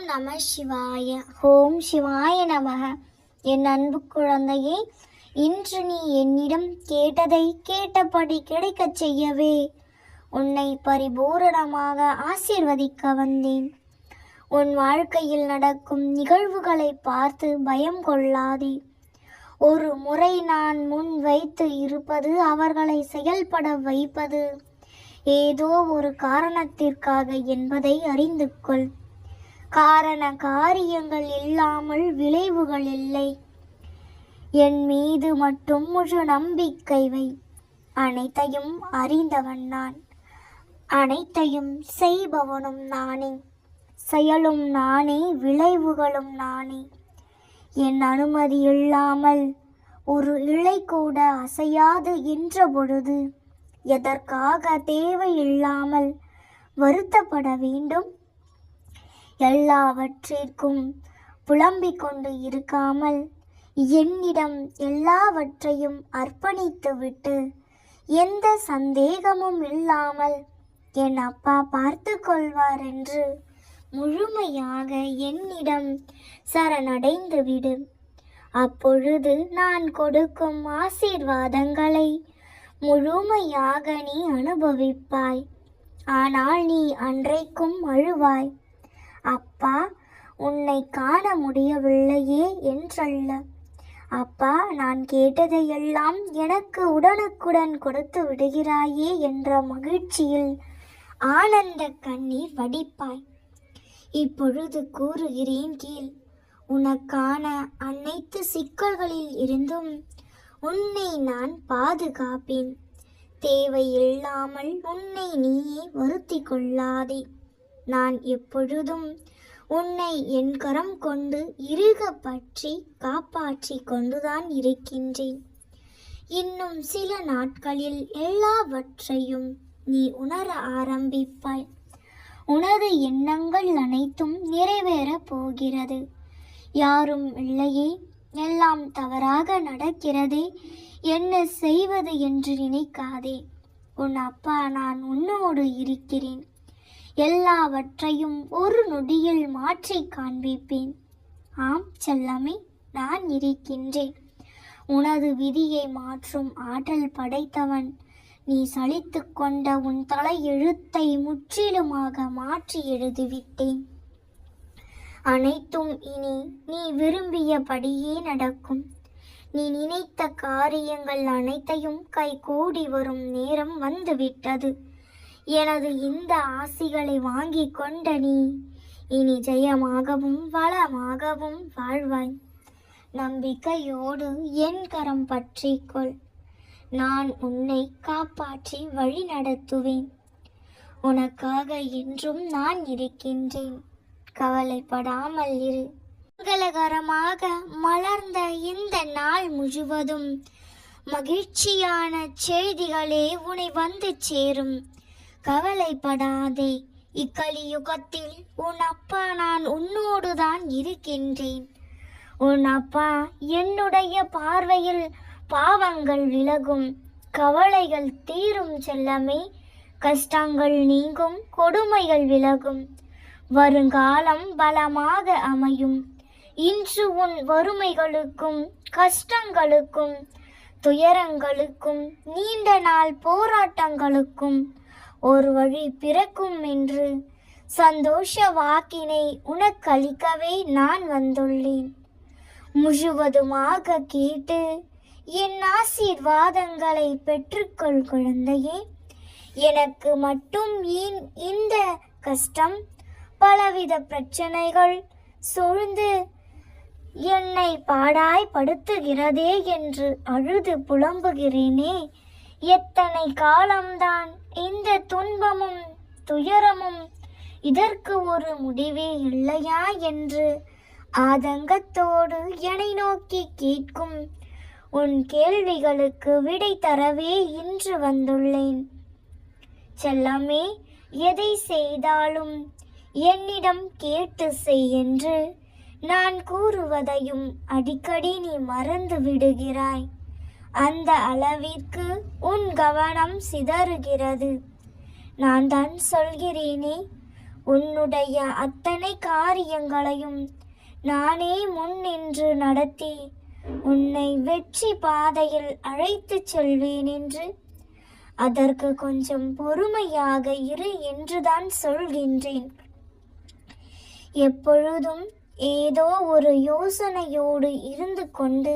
நம சிவாய. ஓம் சிவாய நமக. என் அன்பு குழந்தையே, இன்று நீ என்னிடம் கேட்டதை கேட்டபடி கிடைக்கச் செய்யவே உன்னை பரிபூரணமாக ஆசீர்வதிக்க வந்தேன். உன் வாழ்க்கையில் நடக்கும் நிகழ்வுகளை பார்த்து பயம் கொள்ளாதே. ஒரு முறை நான் முன் வைத்து இருப்பது அவர்களை செயல்பட வைப்பது ஏதோ ஒரு காரணத்திற்காக என்பதை அறிந்து கொள். காரண காரியங்கள் இல்லாமல் விளைவுகள் இல்லை. என் மீது மட்டும் முழு நம்பிக்கை வை. அனைத்தையும் அறிந்தவன் நான், அனைத்தையும் செய்பவனும் நானே, செயலும் நானே, விளைவுகளும் நானே. என் அனுமதி இல்லாமல் ஒரு இழை கூட அசையாது என்ற பொழுது எதற்காக தேவையில்லாமல் வருத்தப்பட வேண்டும்? எல்லாவற்றிற்கும் புலம்பிக் கொண்டு இருக்காமல் என்னிடம் எல்லாவற்றையும் அர்ப்பணித்துவிட்டு எந்த சந்தேகமும் இல்லாமல் என் அப்பா பார்த்து கொள்வார் என்று முழுமையாக என்னிடம் சரணடைந்து விடு. அப்பொழுது நான் கொடுக்கும் ஆசீர்வாதங்களை முழுமையாக நீ அனுபவிப்பாய். ஆனால் நீ அன்றைக்கும் அழுவாய், அப்பா உன்னை காண முடியவில்லையே என்றல்ல. அப்பா, நான் கேட்டதையெல்லாம் எனக்கு உடனுக்குடன் கொடுத்து விடுகிறாயே என்ற மகிழ்ச்சியில் ஆனந்த கண்ணீர் வடிப்பாய். இப்பொழுது கூறுகிறேன் கேள். உனக்கான அனைத்து சிக்கல்களில் இருந்தும் உன்னை நான் பாதுகாப்பேன். தேவையில்லாமல் உன்னை நீயே வருத்தி கொள்ளாதே. நான் எப்பொழுதும் உன்னை என் கரம் கொண்டு இறுக பற்றி காப்பாற்றி கொண்டுதான் இருக்கின்றேன். இன்னும் சில நாட்களில் எல்லாவற்றையும் நீ உணர ஆரம்பிப்பாய். உனது எண்ணங்கள் அனைத்தும் நிறைவேறப் போகிறது. யாரும் இல்லையே, எல்லாம் தவறாக நடக்கிறதே, என்ன செய்வது என்று நினைக்காதே. உன் அப்பா நான் உன்னோடு இருக்கிறேன். எல்லாவற்றையும் ஒரு நொடியில் மாற்றி காண்பிப்பேன். ஆம் செல்லமே, நான் இருக்கின்றேன். உனது விதியை மாற்றும் ஆற்றல் படைத்தவன். நீ சலித்து கொண்ட உன் தலை எழுத்தை முற்றிலுமாக மாற்றி எழுதிவிட்டேன். அனைத்தும் இனி நீ விரும்பியபடியே நடக்கும். நீ நினைத்த காரியங்கள் அனைத்தையும் கைகூடி வரும் நேரம் வந்துவிட்டது. எனது இந்த ஆசிகளை வாங்கி கொண்ட நீ இனி ஜெயமாகவும் வளமாகவும் வாழ்வாய். நம்பிக்கையோடு என் கரம் பற்றிக்கொள். நான் உன்னை காப்பாற்றி வழி நடத்துவேன். உனக்காக என்றும் நான் இருக்கின்றேன். கவலைப்படாமல் இரு. மங்களகரமாக மலர்ந்த இந்த நாள் முழுவதும் மகிழ்ச்சியான செய்திகளே உன்னை வந்து சேரும். கவலைப்படாதே. இக்கலியுகத்தில் உன் அப்பா நான் உன்னோடுதான் இருக்கின்றேன். உன் அப்பா என்னுடைய பார்வையில் பாவங்கள் விலகும், கவலைகள் தீரும் செல்லமே. கஷ்டங்கள் நீங்கும், கொடுமைகள் விலகும், வருங்காலம் பலமாக அமையும். இன்று உன் வறுமைகளுக்கும் கஷ்டங்களுக்கும் துயரங்களுக்கும் நீண்ட நாள் போராட்டங்களுக்கும் ஒரு வழி பிறக்கும் என்று சந்தோஷ வாக்கினை உனக்களிக்கவே நான் வந்துள்ளேன். முழுவதுமாக கேட்டு என் ஆசீர்வாதங்களை பெற்றுக்கொள் குழந்தையே. எனக்கு மட்டும் ஏன் இந்த கஷ்டம், பலவித பிரச்சனைகள் சூழ்ந்து என்னை பாடாய்படுத்துகிறதே என்று அழுது புலம்புகிறேனே. எத்தனை காலம்தான் இந்த துன்பமும் துயரமும், இதற்கு ஒரு முடிவே இல்லையா என்று ஆதங்கத்தோடு என்னை நோக்கி கேட்கும் உன் கேள்விகளுக்கு விடை தரவே இன்று வந்துள்ளேன். செல்லமே, எதை செய்தாலும் என்னிடம் கேட்டு செய் என்று நான் கூறுவதையும் அடிக்கடி நீ மறந்து விடுகிறாய். அந்த அளவிற்கு உன் கவனம் சிதறுகிறது. நான் தான் சொல்கிறேனே, உன்னுடைய அத்தனை காரியங்களையும் நானே முன் நின்று நடத்தி உன்னை வெற்றி பாதையில் அழைத்துச் செல்வேன் என்று. அதற்கு கொஞ்சம் பொறுமையாக இரு என்றுதான் சொல்கின்றேன். எப்பொழுதும் ஏதோ ஒரு யோசனையோடு இருந்து கொண்டு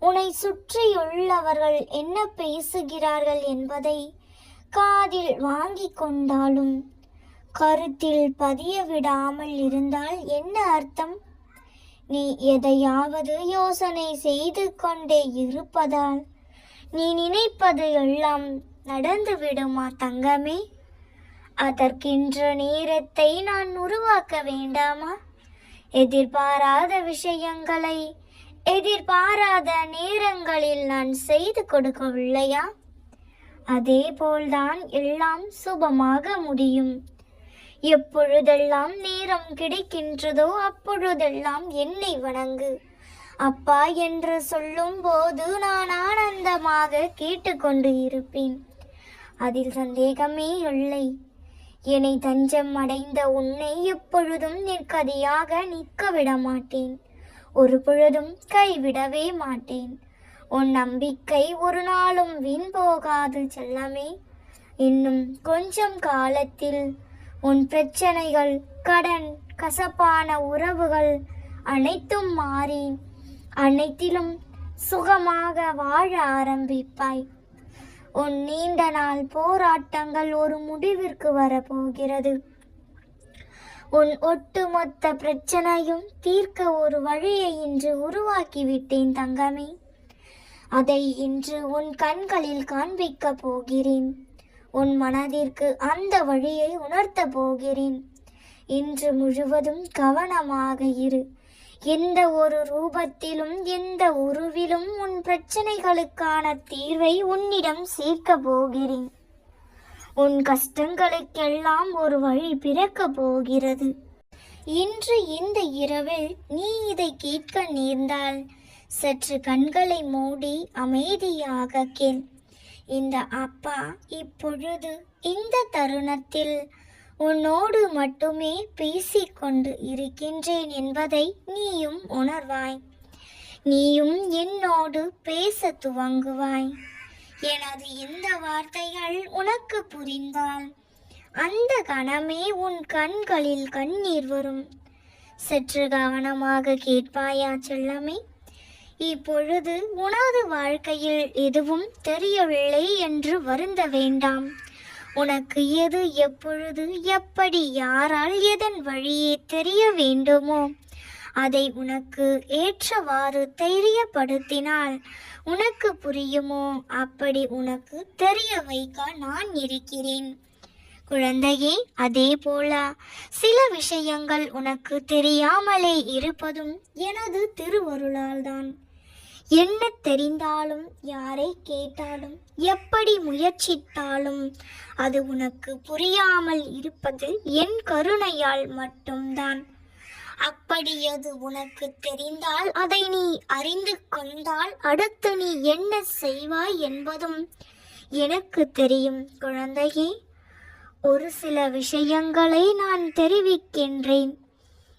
உன்னை சுற்றியுள்ளவர்கள் என்ன பேசுகிறார்கள் என்பதை காதில் வாங்கி கொண்டாலும் கருத்தில் பதிய விடாமல் இருந்தால் என்ன அர்த்தம்? நீ எதையாவது யோசனை செய்து கொண்டே இருப்பதால் நீ நினைப்பது எல்லாம் நடந்து விடுமா தங்கமே? அதற்கென்ற நேரத்தை நான் உருவாக்க வேண்டாமா? எதிர்பாராத விஷயங்களை எதிர்பாராத நேரங்களில் நான் செய்து கொடுக்கவில்லையா? அதே போல்தான் எல்லாம் சுபமாக முடியும். எப்பொழுதெல்லாம் நேரம் கிடைக்கின்றதோ அப்பொழுதெல்லாம் என்னை வணங்கு. அப்பா என்று சொல்லும் போது நான் ஆனந்தமாக கேட்டுக்கொண்டு இருப்பேன். அதில் சந்தேகமே இல்லை. என்னை தஞ்சம் அடைந்த உன்னை எப்பொழுதும் நிற்கதியாக நிற்க விட மாட்டேன். ஒரு பொழுதும் கைவிடவே மாட்டேன். உன் நம்பிக்கை ஒரு நாளும் வீண் போகாது செல்லமே. இன்னும் கொஞ்சம் காலத்தில் உன் பிரச்சனைகள், கடன், கசப்பான உறவுகள் அனைத்தும் மாறி அனைத்திலும் சுகமாக வாழ ஆரம்பிப்பாய். உன் நீண்ட நாள் போராட்டங்கள் ஒரு முடிவிற்கு வரப்போகிறது. உன் ஒட்டுமொத்த பிரச்சனையும் தீர்க்க ஒரு வழியை இன்று உருவாக்கிவிட்டேன் தங்கமே. அதை இன்று உன் கண்களில் காண்பிக்க போகிறேன். உன் மனதிற்கு அந்த வழியை உணர்த்த போகிறேன். இன்று முழுவதும் கவனமாக இரு. எந்த ஒரு ரூபத்திலும் எந்த உருவிலும் உன் பிரச்சனைகளுக்கான தீர்வை உன்னிடம் சேர்க்க போகிறேன். உன் கஷ்டங்களுக்கெல்லாம் ஒரு வழி பிறக்க போகிறது. இன்று இந்த இரவில் நீ இதை கேட்க நேர்ந்தால் சற்று கண்களை மூடி அமைதியாக கேள். இந்த அப்பா இப்பொழுது இந்த தருணத்தில் உன்னோடு மட்டுமே பேசிக்கொண்டு இருக்கின்றேன் என்பதை நீயும் உணர்வாய். நீயும் என்னோடு பேச துவங்குவாய். எனது இந்த வார்த்தைகள் உனக்கு புரிந்தால் அந்த கணமே உன் கண்களில் கண்ணீர் வரும். சற்று கவனமாக கேட்பாயா செல்லமே? இப்பொழுது உனது வாழ்க்கையில் எதுவும் தெரியவில்லை என்று வருந்த வேண்டாம். உனக்கு எது எப்பொழுது எப்படி யாரால் எதன் வழியே தெரிய வேண்டுமோ அதை உனக்கு ஏற்றவாறு தெரியப்படுத்தினால் உனக்கு புரியுமோ அப்படி உனக்கு தெரிய வைக்க நான் இருக்கிறேன் குழந்தையே. அதே போல சில விஷயங்கள் உனக்கு தெரியாமலே இருப்பதும் எனது திருவருளால்தான். என்ன தெரிந்தாலும் யாரை கேட்டாலும் எப்படி முயற்சித்தாலும் அது உனக்கு புரியாமல் இருப்பது என் கருணையால் மட்டும்தான். அப்படி அது உனக்கு தெரிந்தால் அதை நீ அறிந்து கொண்டால் அடுத்து நீ என்ன செய்வாய் என்பதும் எனக்கு தெரியும் குழந்தையே. ஒரு சில விஷயங்களை நான் தெரிவிக்கின்றேன்.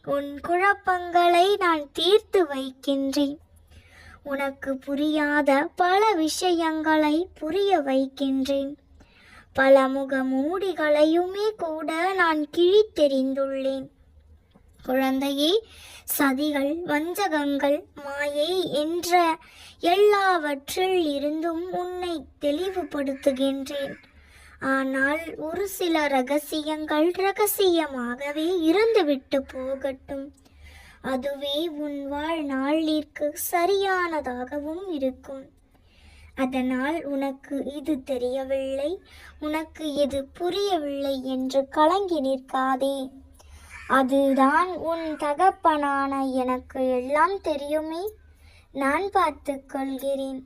உன் குழப்பங்களை நான் தீர்த்து வைக்கின்றேன். உனக்கு புரியாத பல விஷயங்களை புரிய வைக்கின்றேன். பல முகமூடிகளையுமே கூட நான் கிழித்தெறிந்துள்ளேன் குழந்தையே. சதிகள், வஞ்சகங்கள், மாயை என்ற எல்லாவற்றில் இருந்தும் உன்னை தெளிவுபடுத்துகின்றேன். ஆனால் ஒரு சில ரகசியங்கள் ரகசியமாகவே இருந்துவிட்டு போகட்டும். அதுவே உன் வாழ்நாளிற்கு சரியானதாகவும் இருக்கும். அதனால் உனக்கு இது தெரியவில்லை, உனக்கு இது புரியவில்லை என்று கலங்கி நிற்காதே. அதுதான் உன் தகப்பனான எனக்கு எல்லாம் தெரியுமே. நான் பார்த்து கொள்கிறேன்.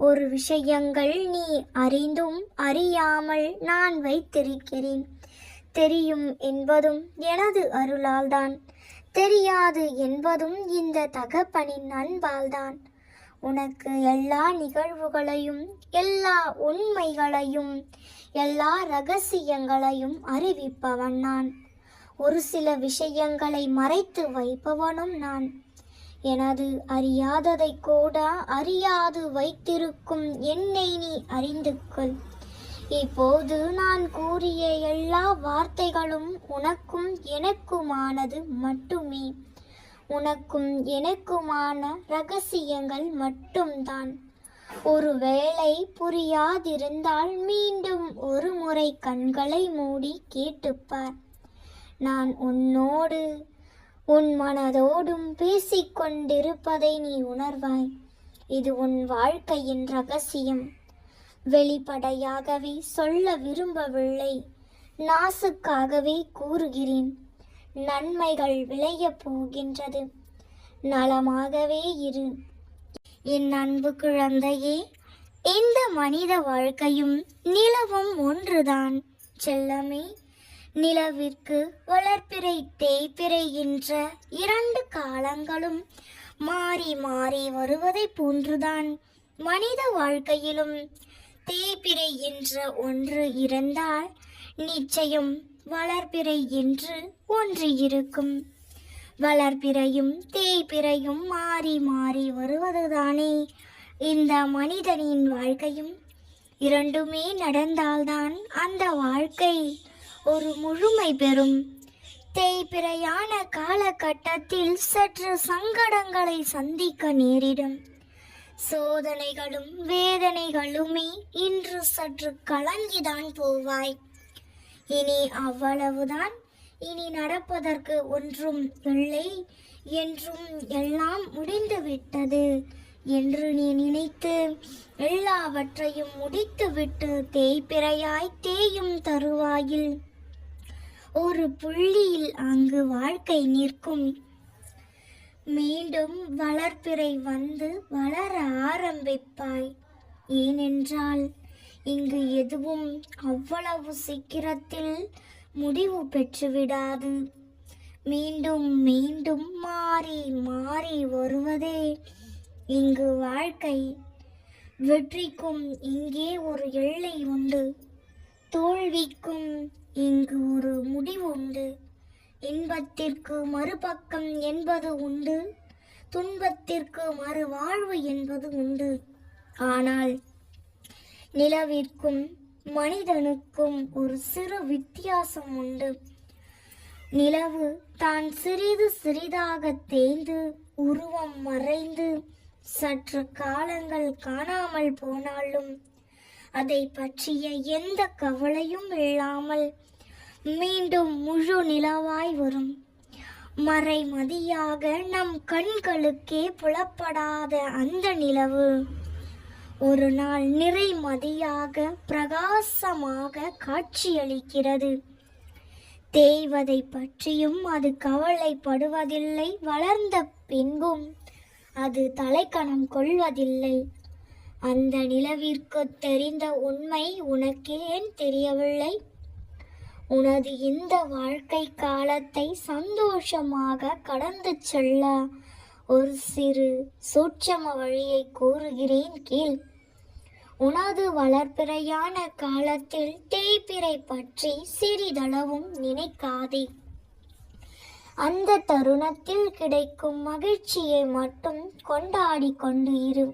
ஒரு விஷயங்கள் நீ அறிந்தும் அறியாமல் நான் வைத்திருக்கிறேன். தெரியும் என்பதும் எனது அருளால்தான். தெரியாது என்பதும் இந்த தகப்பனின் அன்பால்தான். உனக்கு எல்லா நிகழ்வுகளையும் எல்லா உண்மைகளையும் எல்லா ரகசியங்களையும் அறிவிப்பவன் நான். ஒரு சில விஷயங்களை மறைத்து வைப்பவனும் நான். எனது அறியாததை கூட அறியாது வைத்திருக்கும் என்னை நீ அறிந்து கொள். இப்போது நான் கூறிய எல்லா வார்த்தைகளும் உனக்கும் எனக்குமானது மட்டுமே. உனக்கும் எனக்குமான ரகசியங்கள் மட்டும்தான். ஒருவேளை புரியாதிருந்தால் மீண்டும் ஒரு முறை கண்களை மூடி கேட்டுப்பார். நான் உன்னோடு உன் மனதோடும் பேசிக்கொண்டிருப்பதை நீ உணர்வாய். இது உன் வாழ்க்கையின் ரகசியம். வெளிப்படையாகவே சொல்ல விரும்பவில்லை, நாசுக்காகவே கூறுகிறேன். நன்மைகள் விளையப் போகின்றது. நலமாகவே இரு. என் அன்பு குழந்தையே, இந்த மனித வாழ்க்கையும் நிலவும் ஒன்றுதான் செல்லமே. நிலவிற்கு வளர்ப்பிறை தேய்பிறை என்ற 2 காலங்களும் மாறி மாறி வருவதை போன்றுதான் மனித வாழ்க்கையிலும் தேய்பிறை என்ற ஒன்று இருந்தால் நிச்சயம் வளர்ப்பிறை என்று ஒன்று இருக்கும். வளர்ப்பிறையும் தேய்பிறையும் மாறி மாறி வருவதுதானே இந்த மனிதனின் வாழ்க்கையும். இரண்டுமே நடந்தால்தான் அந்த வாழ்க்கை ஒரு முழுமை பெறும். தேய்பிறையான காலகட்டத்தில் சற்று சங்கடங்களை சந்திக்க நேரிடும். சோதனைகளும் வேதனைகளுமே இன்று சற்று கலங்கிதான் போவாய். இனி அவ்வளவுதான். இனி நடப்பதற்கு ஒன்றும் இல்லை என்றும் எல்லாம் முடிந்துவிட்டது என்று நீ நினைத்து எல்லாவற்றையும் முடித்துவிட்டு தேய்பிறையாய் தேயும் தருவாயில் ஒரு புள்ளியில் அங்கு வாழ்க்கை நிற்கும். மீண்டும் வளர்ப்பிறை வந்து வளர ஆரம்பிப்பாய். ஏனென்றால் இங்கு எதுவும் அவ்வளவு சீக்கிரத்தில் முடிவு பெற்றுவிடாது. மீண்டும் மீண்டும் மாறி மாறி வருவதே இங்கு வாழ்க்கை. வெற்றிக்கும் இங்கே ஒரு எல்லை உண்டு, தோல்விக்கும் இங்கு ஒரு முடிவு உண்டு. இன்பத்திற்கு மறுபக்கம் என்பது உண்டு, துன்பத்திற்கு மறுவாழ்வு என்பது உண்டு. ஆனால் நிலவிற்கும் மனிதனுக்கும் ஒரு சிறு வித்தியாசம் உண்டு. நிலவு தான் சிறிது சிறிதாக தேய்ந்து உருவம் மறைந்து சற்று காலங்கள் காணாமல் போனாலும் அதை பற்றிய எந்த கவலையும் இல்லாமல் மீண்டும் முழு நிலவாய் வரும். மறைமதியாக நம் கண்களுக்கே புலப்படாத அந்த நிலவு ஒரு நாள் நிறைமதியாக பிரகாசமாக காட்சியளிக்கிறது. தேய்வதை பற்றியும் அது கவலைப்படுவதில்லை. வளர்ந்த பின்பும் அது தலைக்கணம் கொள்வதில்லை. அந்த நிலவிற்கு தெரிந்த உண்மை உனக்கேன் தெரியவில்லை? உனது இந்த வாழ்க்கை காலத்தை சந்தோஷமாக கடந்து செல்ல ஒரு சிறு சூட்சம வழியை கூறுகிறேன் கேள். உனது வளர்ப்பிறையான காலத்தில் தேய்பிறை பற்றி சிறிதளவும் நினைக்காதே. அந்த தருணத்தில் கிடைக்கும் மகிழ்ச்சியை மட்டும் கொண்டாடி கொண்டு இரு.